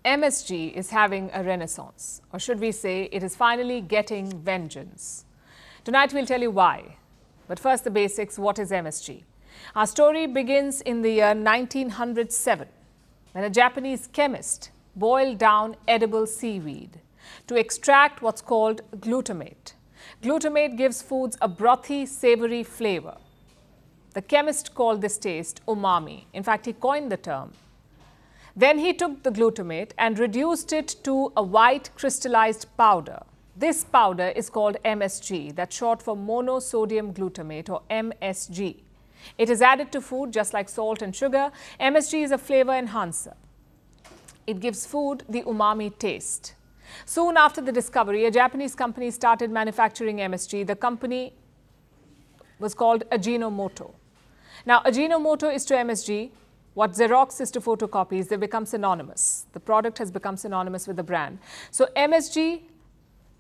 MSG is having a renaissance, or should we say it is finally getting vengeance. Tonight we'll tell you why. But first the basics, what is MSG? Our story begins in the year 1907 when a Japanese chemist boiled down edible seaweed to extract what's called glutamate. Glutamate gives foods a brothy, savory flavor. The chemist called this taste umami. In fact, he coined the term. Then he took the glutamate and reduced it to a white crystallized powder. This powder is called MSG, that's short for Monosodium Glutamate, or MSG. It is added to food just like salt and sugar. MSG is a flavor enhancer. It gives food the umami taste. Soon after the discovery, a Japanese company started manufacturing MSG. The company was called Ajinomoto. Now, Ajinomoto is to MSG what Xerox is to photocopies. They become synonymous. The product has become synonymous with the brand. So MSG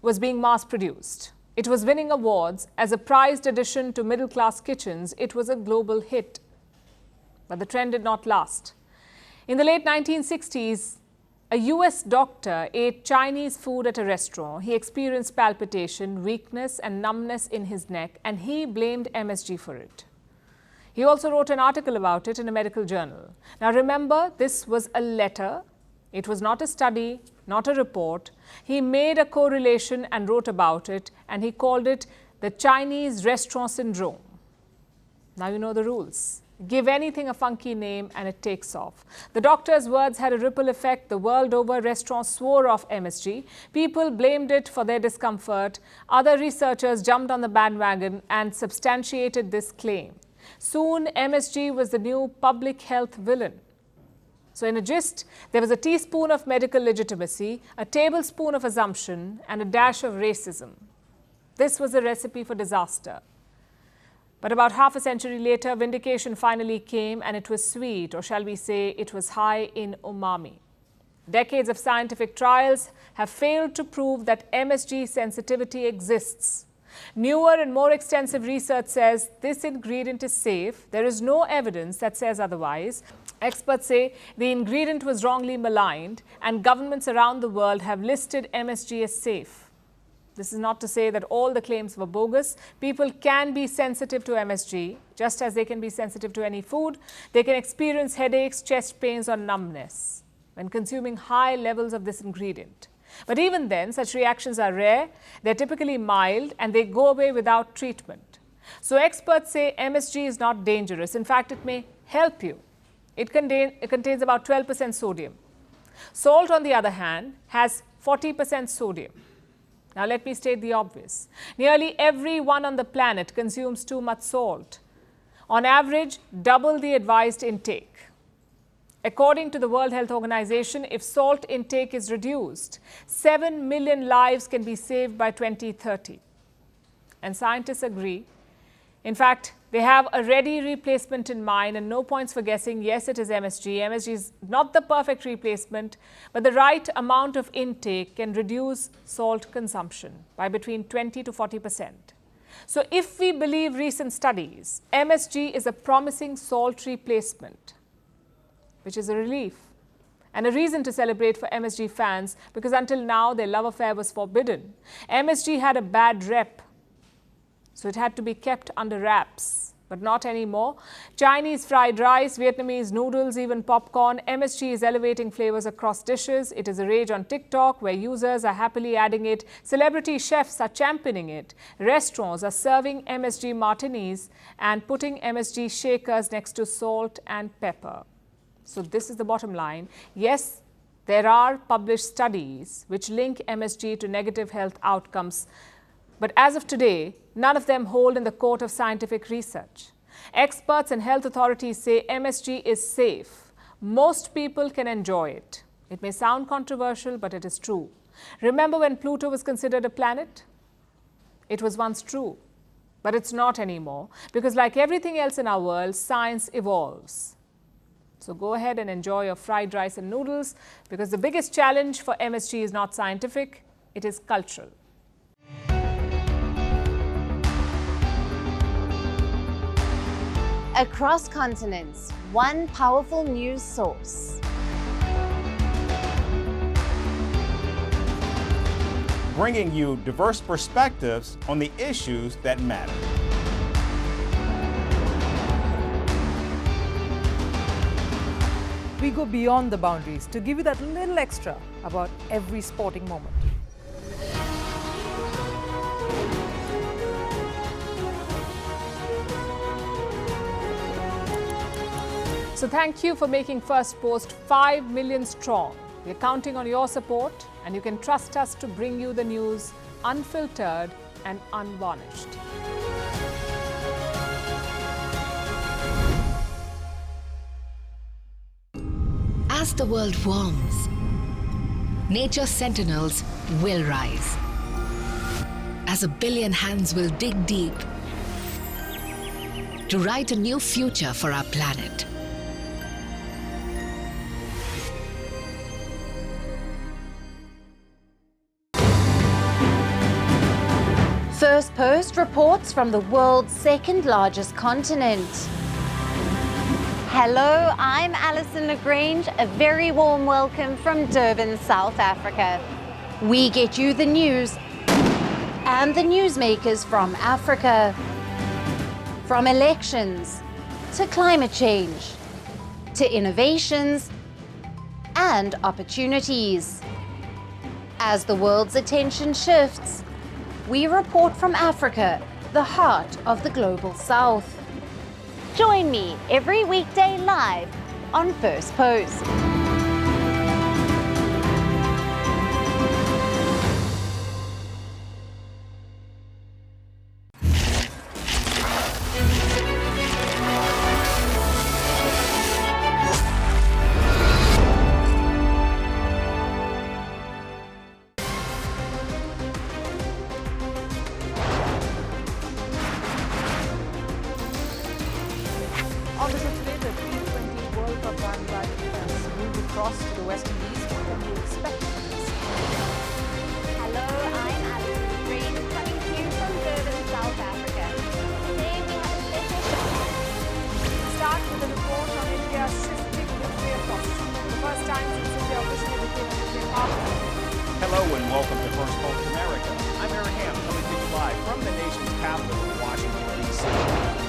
was being mass-produced. It was winning awards. As a prized addition to middle-class kitchens, it was a global hit. But the trend did not last. In the late 1960s, a US doctor ate Chinese food at a restaurant. He experienced palpitation, weakness and numbness in his neck, and he blamed MSG for it. He also wrote an article about it in a medical journal. Now remember, this was a letter. It was not a study, not a report. He made a correlation and wrote about it, and he called it the Chinese restaurant syndrome. Now you know the rules. Give anything a funky name and it takes off. The doctor's words had a ripple effect. The world over, restaurants swore off MSG. People blamed it for their discomfort. Other researchers jumped on the bandwagon and substantiated this claim. Soon, MSG was the new public health villain. So in a gist, there was a teaspoon of medical legitimacy, a tablespoon of assumption, and a dash of racism. This was a recipe for disaster. But about half a century later, vindication finally came, and it was sweet, or shall we say, it was high in umami. Decades of scientific trials have failed to prove that MSG sensitivity exists. Newer and more extensive research says this ingredient is safe. There is no evidence that says otherwise. Experts say the ingredient was wrongly maligned, and governments around the world have listed MSG as safe. This is not to say that all the claims were bogus. People can be sensitive to MSG, just as they can be sensitive to any food. They can experience headaches, chest pains, or numbness when consuming high levels of this ingredient. But even then, such reactions are rare. They're typically mild, and they go away without treatment. So experts say MSG is not dangerous. In fact, it may help you. It contains about 12% sodium. Salt, on the other hand, has 40% sodium. Now, let me state the obvious. Nearly everyone on the planet consumes too much salt. On average, double the advised intake. According to the World Health Organization, if salt intake is reduced, 7 million lives can be saved by 2030. And scientists agree. In fact, they have a ready replacement in mind, and no points for guessing. Yes, it is MSG. MSG is not the perfect replacement, but the right amount of intake can reduce salt consumption by between 20 to 40%. So if we believe recent studies, MSG is a promising salt replacement, which is a relief and a reason to celebrate for MSG fans, because until now their love affair was forbidden. MSG had a bad rep, so it had to be kept under wraps, but not anymore. Chinese fried rice, Vietnamese noodles, even popcorn, MSG is elevating flavors across dishes. It is a rage on TikTok, where users are happily adding it. Celebrity chefs are championing it. Restaurants are serving MSG martinis and putting MSG shakers next to salt and pepper. So this is the bottom line. Yes, there are published studies which link MSG to negative health outcomes, but as of today, none of them hold in the court of scientific research. Experts and health authorities say MSG is safe. Most people can enjoy it. It may sound controversial, but it is true. Remember when Pluto was considered a planet? It was once true, but it's not anymore, because like everything else in our world, science evolves. So go ahead and enjoy your fried rice and noodles, because the biggest challenge for MSG is not scientific, it is cultural. Across continents, one powerful news source. bringing you diverse perspectives on the issues that matter. We go beyond the boundaries to give you that little extra about every sporting moment. So thank you for making Firstpost 5 million strong. We're counting on your support, and you can trust us to bring you the news unfiltered and unvarnished. As the world warms, nature's sentinels will rise. As a billion hands will dig deep to write a new future for our planet. Firstpost reports from the world's second largest continent. Hello, I'm Alison Lagrange. A very warm welcome from Durban, South Africa. We get you the news and the newsmakers from Africa. From elections to climate change to innovations and opportunities. As the world's attention shifts, we report from Africa, the heart of the global south. Join me every weekday live on Firstpost. On this today, the T20 World Cup bandwagon has moved across to the West Indies. What can we expect from this? Hello, I'm Alison Green, coming to you from Durban, South Africa. Today we have a special show. Start with a report on India's shifting nuclear posture. The first time since India officially became a nuclear power. Hello and welcome to Firstpost America. I'm Aaron Ham, coming to you live from the nation's capital, Washington, D.C.